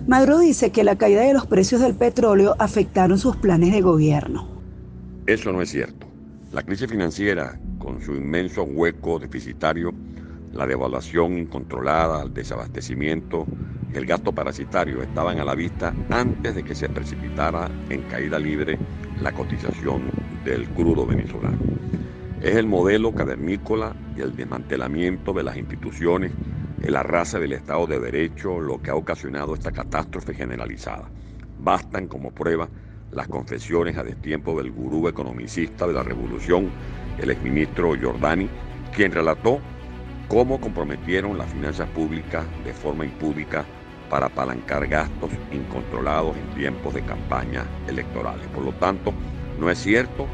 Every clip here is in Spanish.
Maduro dice que la caída de los precios del petróleo afectaron sus planes de gobierno. Eso no es cierto. La crisis financiera, con su inmenso hueco deficitario, la devaluación incontrolada, el desabastecimiento y el gasto parasitario estaban a la vista antes de que se precipitara en caída libre la cotización del crudo venezolano. Es el modelo cavernícola y el desmantelamiento de las instituciones, el arrase del Estado de Derecho, lo que ha ocasionado esta catástrofe generalizada. Bastan como prueba las confesiones a destiempo del gurú economicista de la revolución, el exministro Giordani, quien relató cómo comprometieron las finanzas públicas de forma impúdica para apalancar gastos incontrolados en tiempos de campañas electorales. Por lo tanto, no es cierto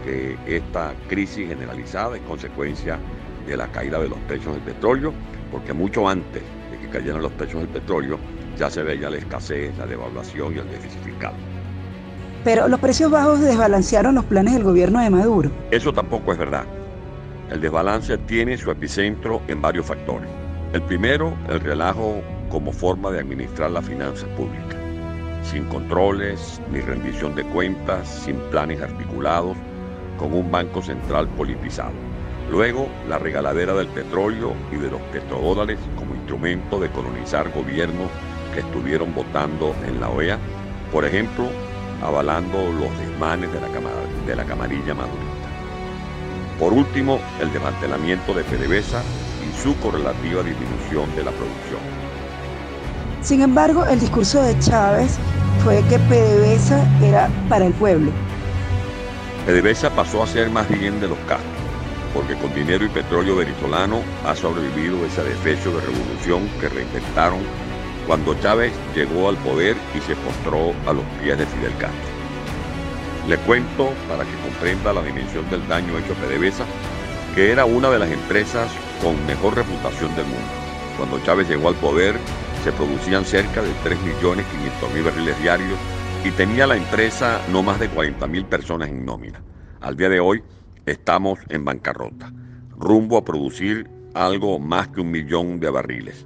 que esta crisis generalizada es consecuencia de la caída de los precios del petróleo, porque mucho antes de que cayeran los precios del petróleo ya se veía la escasez, la devaluación y el déficit fiscal. Pero los precios bajos desbalancearon los planes del gobierno de Maduro. Eso tampoco es verdad. El desbalance tiene su epicentro en varios factores. El primero, el relajo como forma de administrar las finanzas públicas, sin controles ni rendición de cuentas, sin planes articulados, con un banco central politizado. Luego, la regaladera del petróleo y de los petrodólares como instrumento de colonizar gobiernos que estuvieron votando en la OEA, por ejemplo, avalando los desmanes de la camarilla madurista. Por último, el desmantelamiento de PDVSA y su correlativa disminución de la producción. Sin embargo, el discurso de Chávez fue que PDVSA era para el pueblo. PDVSA pasó a ser más bien de los Castro, porque con dinero y petróleo venezolano ha sobrevivido ese adefesio de revolución que reinventaron cuando Chávez llegó al poder y se postró a los pies de Fidel Castro. Le cuento, para que comprenda la dimensión del daño hecho a PDVSA, que era una de las empresas con mejor reputación del mundo. Cuando Chávez llegó al poder, se producían cerca de 3.500.000 barriles diarios y tenía la empresa no más de 40.000 personas en nómina. Al día de hoy estamos en bancarrota, rumbo a producir algo más que 1 millón de barriles.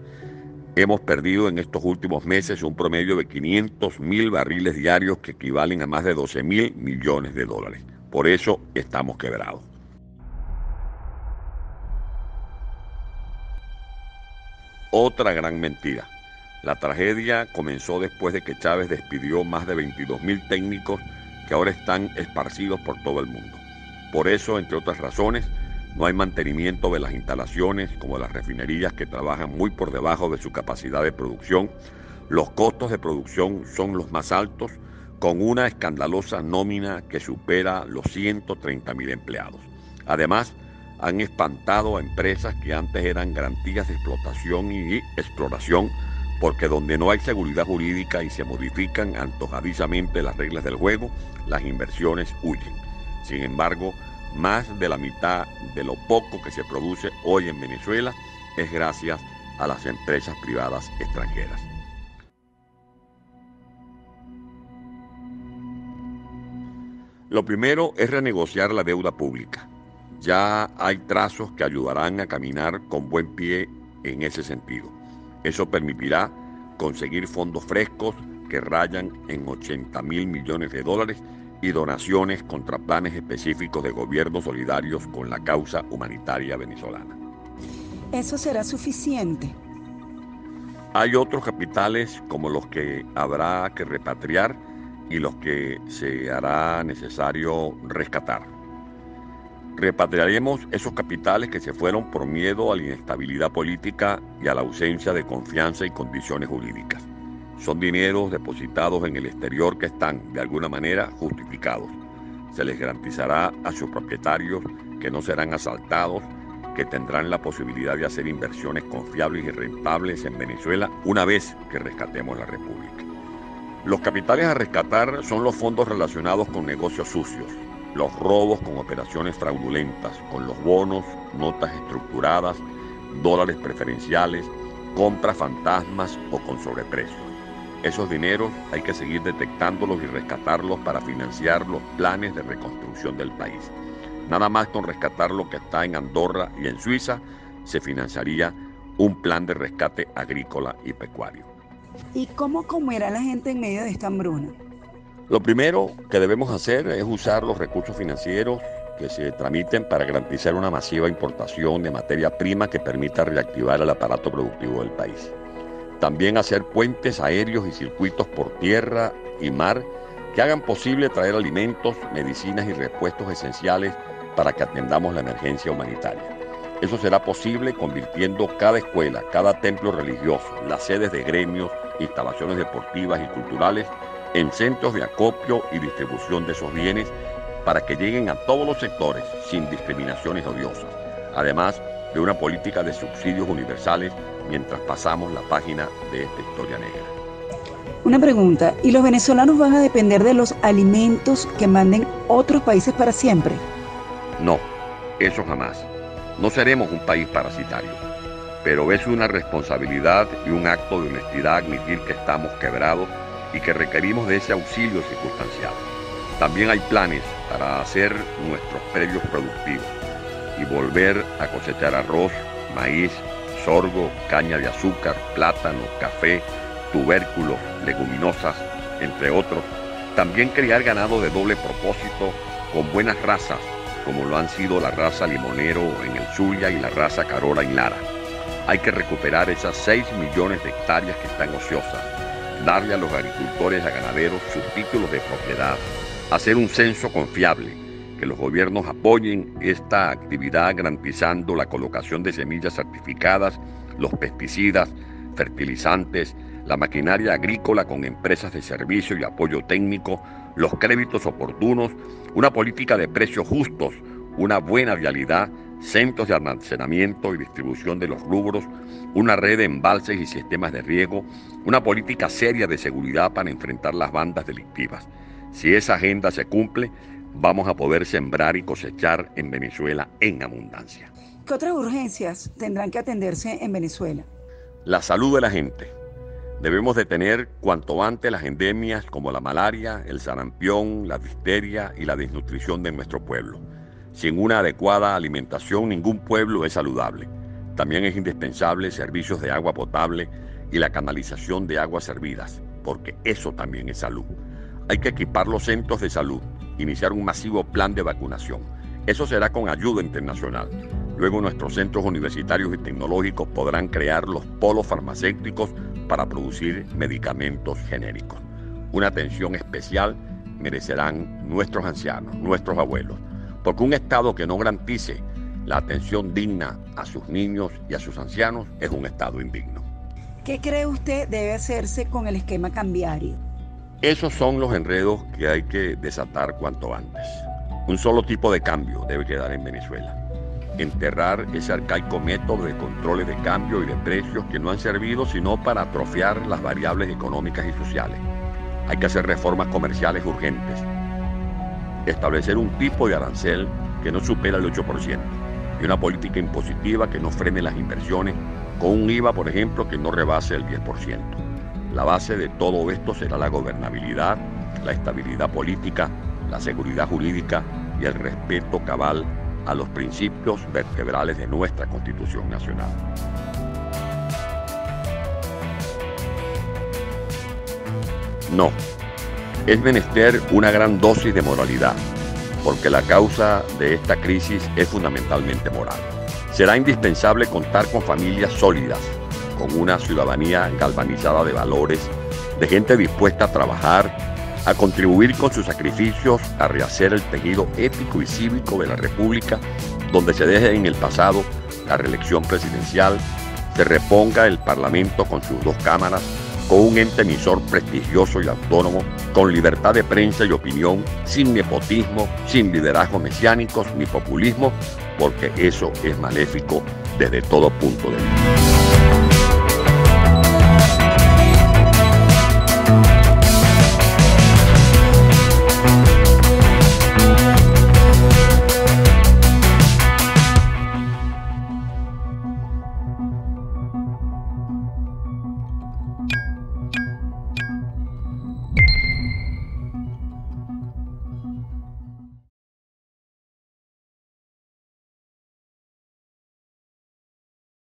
Hemos perdido en estos últimos meses un promedio de 500.000 barriles diarios que equivalen a más de 12.000 millones de dólares. Por eso estamos quebrados. Otra gran mentira. La tragedia comenzó después de que Chávez despidió más de 22.000 técnicos que ahora están esparcidos por todo el mundo. Por eso, entre otras razones, no hay mantenimiento de las instalaciones como las refinerías que trabajan muy por debajo de su capacidad de producción. Los costos de producción son los más altos, con una escandalosa nómina que supera los 130.000 empleados. Además, han espantado a empresas que antes eran garantías de explotación y exploración, porque donde no hay seguridad jurídica y se modifican antojadizamente las reglas del juego, las inversiones huyen. Sin embargo, más de la mitad de lo poco que se produce hoy en Venezuela es gracias a las empresas privadas extranjeras. Lo primero es renegociar la deuda pública. Ya hay trazos que ayudarán a caminar con buen pie en ese sentido. Eso permitirá conseguir fondos frescos que rayan en 80.000 millones de dólares y donaciones contra planes específicos de gobiernos solidarios con la causa humanitaria venezolana. ¿Eso será suficiente? Hay otros capitales como los que habrá que repatriar y los que se hará necesario rescatar. Repatriaremos esos capitales que se fueron por miedo a la inestabilidad política y a la ausencia de confianza y condiciones jurídicas. Son dineros depositados en el exterior que están, de alguna manera, justificados. Se les garantizará a sus propietarios que no serán asaltados, que tendrán la posibilidad de hacer inversiones confiables y rentables en Venezuela una vez que rescatemos la República. Los capitales a rescatar son los fondos relacionados con negocios sucios, los robos con operaciones fraudulentas, con los bonos, notas estructuradas, dólares preferenciales, compras fantasmas o con sobreprecios. Esos dineros hay que seguir detectándolos y rescatarlos para financiar los planes de reconstrucción del país. Nada más con rescatar lo que está en Andorra y en Suiza, se financiaría un plan de rescate agrícola y pecuario. ¿Y cómo comerá la gente en medio de esta hambruna? Lo primero que debemos hacer es usar los recursos financieros que se tramiten para garantizar una masiva importación de materia prima que permita reactivar el aparato productivo del país. También hacer puentes aéreos y circuitos por tierra y mar que hagan posible traer alimentos, medicinas y repuestos esenciales para que atendamos la emergencia humanitaria. Eso será posible convirtiendo cada escuela, cada templo religioso, las sedes de gremios, instalaciones deportivas y culturales en centros de acopio y distribución de esos bienes para que lleguen a todos los sectores sin discriminaciones odiosas, además de una política de subsidios universales mientras pasamos la página de esta historia negra. Una pregunta, ¿y los venezolanos van a depender de los alimentos que manden otros países para siempre? No, eso jamás. No seremos un país parasitario, pero es una responsabilidad y un acto de honestidad admitir que estamos quebrados y que requerimos de ese auxilio circunstancial. También hay planes para hacer nuestros predios productivos y volver a cosechar arroz, maíz, sorgo, caña de azúcar, plátano, café, tubérculos, leguminosas, entre otros. También criar ganado de doble propósito con buenas razas, como lo han sido la raza Limonero en el Zulia y la raza Carora en Lara. Hay que recuperar esas 6 millones de hectáreas que están ociosas, darle a los agricultores y a ganaderos sus títulos de propiedad, hacer un censo confiable, que los gobiernos apoyen esta actividad garantizando la colocación de semillas certificadas, los pesticidas, fertilizantes, la maquinaria agrícola con empresas de servicio y apoyo técnico, los créditos oportunos, una política de precios justos, una buena vialidad, centros de almacenamiento y distribución de los rubros, una red de embalses y sistemas de riego, una política seria de seguridad para enfrentar las bandas delictivas. Si esa agenda se cumple, vamos a poder sembrar y cosechar en Venezuela en abundancia. ¿Qué otras urgencias tendrán que atenderse en Venezuela? La salud de la gente. Debemos detener cuanto antes las endemias como la malaria, el sarampión, la difteria y la desnutrición de nuestro pueblo. Sin una adecuada alimentación, ningún pueblo es saludable. También es indispensable servicios de agua potable y la canalización de aguas servidas, porque eso también es salud. Hay que equipar los centros de salud, iniciar un masivo plan de vacunación. Eso será con ayuda internacional. Luego nuestros centros universitarios y tecnológicos podrán crear los polos farmacéuticos para producir medicamentos genéricos. Una atención especial merecerán nuestros ancianos, nuestros abuelos, porque un Estado que no garantice la atención digna a sus niños y a sus ancianos es un Estado indigno. ¿Qué cree usted debe hacerse con el esquema cambiario? Esos son los enredos que hay que desatar cuanto antes. Un solo tipo de cambio debe quedar en Venezuela. Enterrar ese arcaico método de controles de cambio y de precios que no han servido sino para atrofiar las variables económicas y sociales. Hay que hacer reformas comerciales urgentes. Establecer un tipo de arancel que no supera el 8% y una política impositiva que no frene las inversiones con un IVA, por ejemplo, que no rebase el 10%. La base de todo esto será la gobernabilidad, la estabilidad política, la seguridad jurídica y el respeto cabal a los principios vertebrales de nuestra Constitución Nacional. No, es menester una gran dosis de moralidad, porque la causa de esta crisis es fundamentalmente moral. Será indispensable contar con familias sólidas, con una ciudadanía galvanizada de valores, de gente dispuesta a trabajar, a contribuir con sus sacrificios a rehacer el tejido ético y cívico de la República, donde se deje en el pasado la reelección presidencial, se reponga el Parlamento con sus 2 cámaras, con un ente emisor prestigioso y autónomo, con libertad de prensa y opinión, sin nepotismo, sin liderazgos mesiánicos ni populismo, porque eso es maléfico desde todo punto de vista.